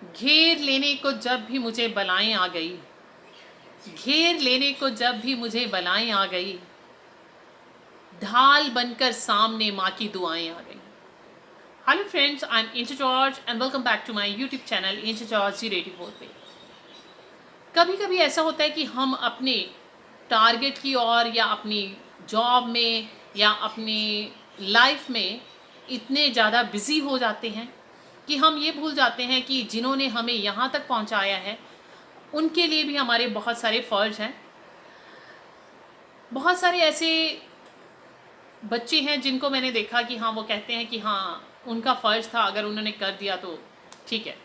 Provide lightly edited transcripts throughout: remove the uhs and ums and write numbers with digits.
घेर लेने को जब भी मुझे बलाएं आ गई, घेर लेने को जब भी मुझे बलाएं आ गई, ढाल बनकर सामने माँ की दुआएं आ गई। Hello friends, I am Angel George and welcome back to my YouTube channel Angel George 084 पे। कभी कभी ऐसा होता है कि हम अपने टारगेट की ओर या अपनी जॉब में या अपनी लाइफ में इतने ज़्यादा बिजी हो जाते हैं कि हम ये भूल जाते हैं कि जिन्होंने हमें यहाँ तक पहुँचाया है उनके लिए भी हमारे बहुत सारे फ़र्ज हैं। बहुत सारे ऐसे बच्चे हैं जिनको मैंने देखा कि हाँ, वो कहते हैं कि हाँ, उनका फ़र्ज था, अगर उन्होंने कर दिया तो ठीक है।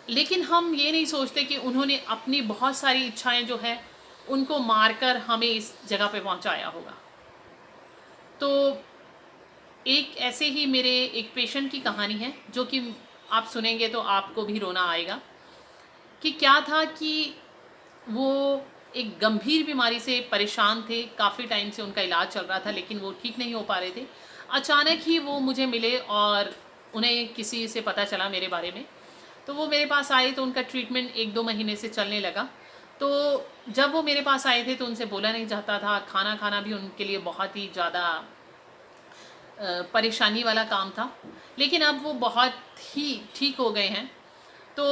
लेकिन हम ये नहीं सोचते कि उन्होंने अपनी बहुत सारी इच्छाएं जो है उनको मारकर हमें इस जगह पे पहुंचाया होगा। तो एक ऐसे ही मेरे एक पेशेंट की कहानी है जो कि आप सुनेंगे तो आपको भी रोना आएगा कि क्या था कि वो एक गंभीर बीमारी से परेशान थे। काफ़ी टाइम से उनका इलाज चल रहा था लेकिन वो ठीक नहीं हो पा रहे थे। अचानक ही वो मुझे मिले और उन्हें किसी से पता चला मेरे बारे में, तो वो मेरे पास आए। तो उनका ट्रीटमेंट 1-2 महीने से चलने लगा। तो जब वो मेरे पास आए थे तो उनसे बोला नहीं जाता था, खाना खाना भी उनके लिए बहुत ही ज़्यादा परेशानी वाला काम था। लेकिन अब वो बहुत ही ठीक हो गए हैं। तो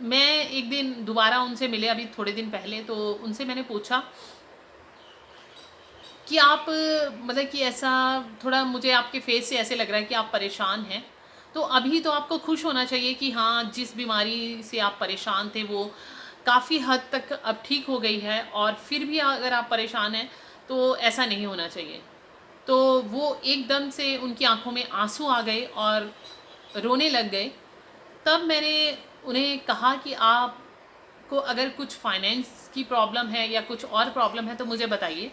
मैं एक दिन दोबारा उनसे मिले अभी थोड़े दिन पहले। तो उनसे मैंने पूछा कि आप मतलब कि ऐसा थोड़ा मुझे आपके फेस से ऐसे लग रहा है कि आप परेशान हैं। तो अभी तो आपको खुश होना चाहिए कि हाँ, जिस बीमारी से आप परेशान थे वो काफ़ी हद तक अब ठीक हो गई है, और फिर भी अगर आप परेशान हैं तो ऐसा नहीं होना चाहिए। तो वो एकदम से उनकी आंखों में आंसू आ गए और रोने लग गए। तब मैंने उन्हें कहा कि आपको अगर कुछ फाइनेंस की प्रॉब्लम है या कुछ और प्रॉब्लम है तो मुझे बताइए।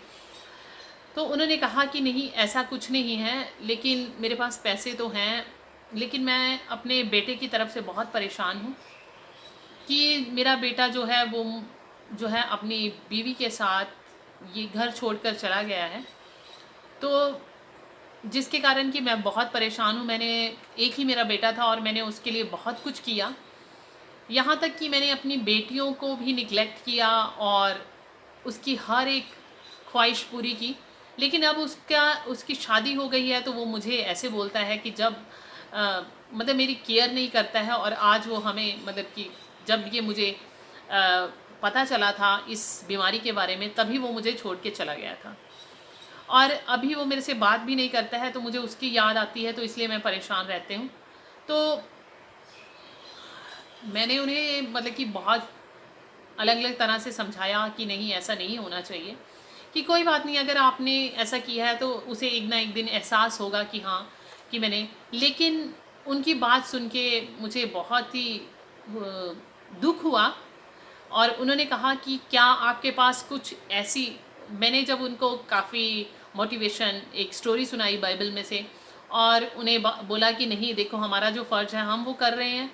तो उन्होंने कहा कि नहीं, ऐसा कुछ नहीं है, लेकिन मेरे पास पैसे तो हैं, लेकिन मैं अपने बेटे की तरफ से बहुत परेशान हूँ कि मेरा बेटा जो है वो जो है अपनी बीवी के साथ ये घर छोड़कर चला गया है। तो जिसके कारण कि मैं बहुत परेशान हूँ। मैंने एक ही मेरा बेटा था और मैंने उसके लिए बहुत कुछ किया, यहाँ तक कि मैंने अपनी बेटियों को भी निगलेक्ट किया और उसकी हर एक ख्वाहिश पूरी की। लेकिन अब उसकी शादी हो गई है तो वो मुझे ऐसे बोलता है कि जब मतलब मेरी केयर नहीं करता है। और आज वो हमें मतलब कि जब ये मुझे पता चला था इस बीमारी के बारे में, तभी वो मुझे छोड़ के चला गया था। और अभी वो मेरे से बात भी नहीं करता है, तो मुझे उसकी याद आती है, तो इसलिए मैं परेशान रहती हूँ। तो मैंने उन्हें मतलब कि बहुत अलग अलग तरह से समझाया कि नहीं, ऐसा नहीं होना चाहिए, कि कोई बात नहीं, अगर आपने ऐसा किया है तो उसे एक ना एक दिन एहसास होगा कि हाँ, कि मैंने। लेकिन उनकी बात सुन के मुझे बहुत ही दुख हुआ। और उन्होंने कहा कि क्या आपके पास कुछ ऐसी, मैंने जब उनको काफ़ी मोटिवेशन एक स्टोरी सुनाई बाइबल में से, और उन्हें बोला कि नहीं देखो, हमारा जो फ़र्ज़ है हम वो कर रहे हैं,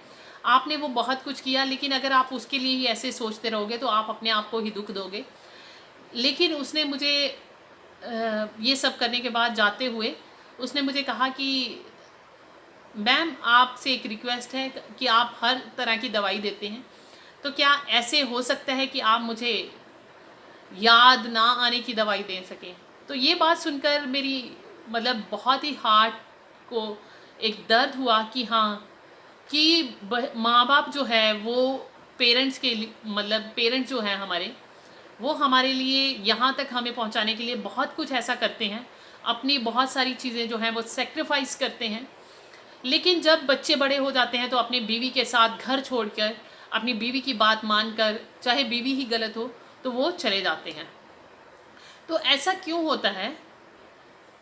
आपने वो बहुत कुछ किया, लेकिन अगर आप उसके लिए ही ऐसे सोचते रहोगे तो आप अपने आप को ही दुख दोगे। लेकिन उसने मुझे ये सब करने के बाद जाते हुए उसने मुझे कहा कि मैम, आपसे एक रिक्वेस्ट है कि आप हर तरह की दवाई देते हैं, तो क्या ऐसे हो सकता है कि आप मुझे याद ना आने की दवाई दे सकें। तो ये बात सुनकर मेरी मतलब बहुत ही हार्ट को एक दर्द हुआ कि हाँ, कि माँ बाप जो है वो पेरेंट्स के मतलब पेरेंट्स जो हैं हमारे, वो हमारे लिए यहाँ तक हमें पहुँचाने के लिए बहुत कुछ ऐसा करते हैं, अपनी बहुत सारी चीज़ें जो हैं वो सेक्रीफाइस करते हैं। लेकिन जब बच्चे बड़े हो जाते हैं तो अपनी बीवी के साथ घर छोड़कर, अपनी बीवी की बात मानकर, चाहे बीवी ही गलत हो, तो वो चले जाते हैं। तो ऐसा क्यों होता है?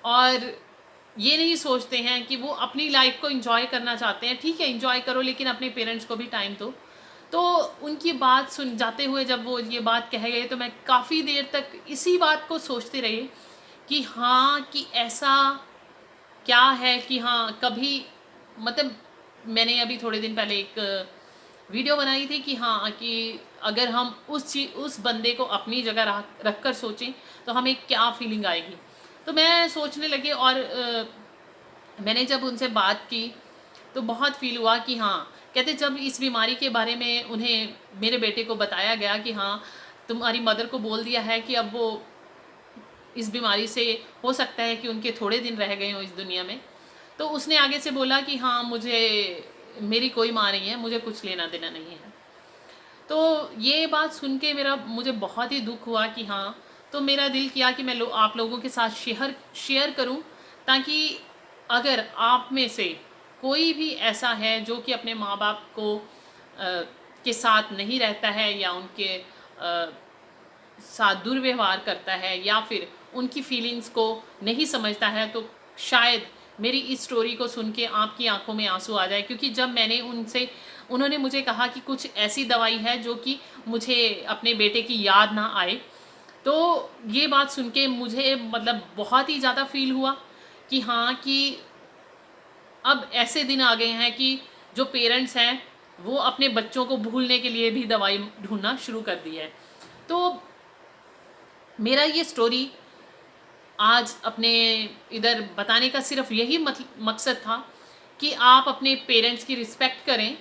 और ये नहीं सोचते हैं कि वो अपनी लाइफ को एंजॉय करना चाहते हैं। ठीक है, एंजॉय करो, लेकिन अपने पेरेंट्स को भी टाइम दो। तो उनकी बात सुन जाते हुए जब वो ये बात कह गए तो मैं काफ़ी देर तक इसी बात को सोचती रही कि हाँ, कि ऐसा क्या है कि हाँ, कभी मतलब मैंने अभी थोड़े दिन पहले एक वीडियो बनाई थी कि हाँ, कि अगर हम उस बंदे को अपनी जगह रख कर सोचें तो हमें क्या फीलिंग आएगी। तो मैं सोचने लगी और मैंने जब उनसे बात की तो बहुत फ़ील हुआ कि हाँ, कहते जब इस बीमारी के बारे में उन्हें मेरे बेटे को बताया गया कि हाँ, तुम्हारी मदर को बोल दिया है कि अब वो इस बीमारी से हो सकता है कि उनके थोड़े दिन रह गए हों इस दुनिया में। तो उसने आगे से बोला कि हाँ, मेरी कोई माँ नहीं है, मुझे कुछ लेना देना नहीं है। तो ये बात सुन के मुझे बहुत ही दुःख हुआ कि हाँ, तो मेरा दिल किया कि मैं आप लोगों के साथ शेयर करूं, ताकि अगर आप में से कोई भी ऐसा है जो कि अपने माँ-बाप के साथ नहीं रहता है या उनके साथ दुर्व्यवहार करता है या फिर उनकी फीलिंग्स को नहीं समझता है, तो शायद मेरी इस स्टोरी को सुन के आपकी आंखों में आंसू आ जाए। क्योंकि जब उन्होंने मुझे कहा कि कुछ ऐसी दवाई है जो कि मुझे अपने बेटे की याद ना आए, तो ये बात सुन के मुझे मतलब बहुत ही ज़्यादा फील हुआ कि हाँ, कि अब ऐसे दिन आ गए हैं कि जो पेरेंट्स हैं वो अपने बच्चों को भूलने के लिए भी दवाई ढूंढना शुरू कर दी है। तो मेरा ये स्टोरी आज अपने इधर बताने का सिर्फ यही मकसद था कि आप अपने पेरेंट्स की रिस्पेक्ट करें।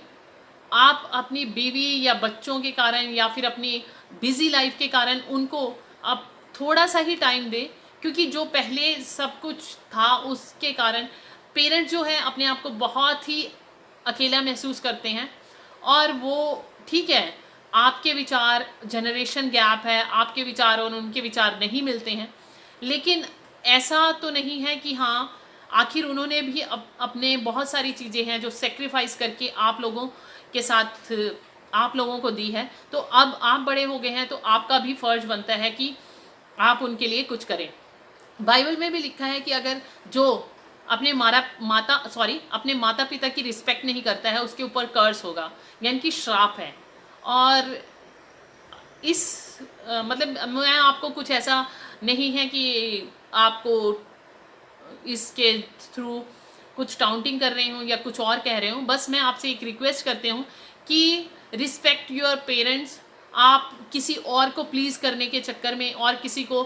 आप अपनी बीवी या बच्चों के कारण या फिर अपनी बिजी लाइफ के कारण उनको आप थोड़ा सा ही टाइम दें, क्योंकि जो पहले सब कुछ था उसके कारण पेरेंट्स जो है अपने आप को बहुत ही अकेला महसूस करते हैं। और वो ठीक है, आपके विचार, जनरेशन गैप है, आपके विचार और उनके विचार नहीं मिलते हैं, लेकिन ऐसा तो नहीं है कि हाँ, आखिर उन्होंने भी अपने बहुत सारी चीज़ें हैं जो सेक्रीफाइस करके आप लोगों के साथ आप लोगों को दी है। तो अब आप बड़े हो गए हैं, तो आपका भी फ़र्ज बनता है कि आप उनके लिए कुछ करें। बाइबल में भी लिखा है कि अगर जो अपने अपने माता पिता की रिस्पेक्ट नहीं करता है, उसके ऊपर कर्स होगा, यानी कि श्राप है। और मतलब मैं आपको कुछ ऐसा नहीं है कि आपको इसके थ्रू कुछ टाउंटिंग कर रही हूँ या कुछ और कह रही हूँ। बस मैं आपसे एक रिक्वेस्ट करती हूँ कि रिस्पेक्ट योर पेरेंट्स। आप किसी और को प्लीज़ करने के चक्कर में और किसी को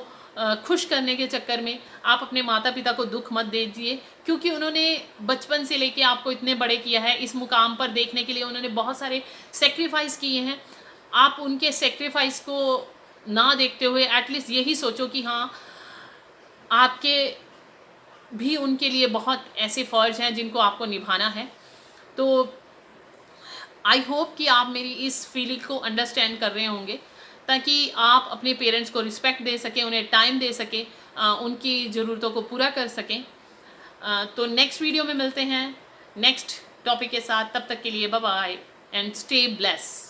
खुश करने के चक्कर में आप अपने माता पिता को दुख मत दीजिए, क्योंकि उन्होंने बचपन से लेके आपको इतने बड़े किया है। इस मुकाम पर देखने के लिए उन्होंने बहुत सारे सेक्रीफाइस किए हैं। आप उनके सेक्रीफाइस को ना देखते हुए एटलीस्ट यही सोचो कि हाँ, आपके भी उनके लिए बहुत ऐसे फ़र्ज हैं जिनको आपको निभाना है। तो आई होप कि आप मेरी इस फीलिंग को अंडरस्टैंड कर रहे होंगे, ताकि आप अपने पेरेंट्स को रिस्पेक्ट दे सकें, उन्हें टाइम दे सकें, उनकी ज़रूरतों को पूरा कर सकें। तो नेक्स्ट वीडियो में मिलते हैं नेक्स्ट टॉपिक के साथ। तब तक के लिए bye bye and stay bless.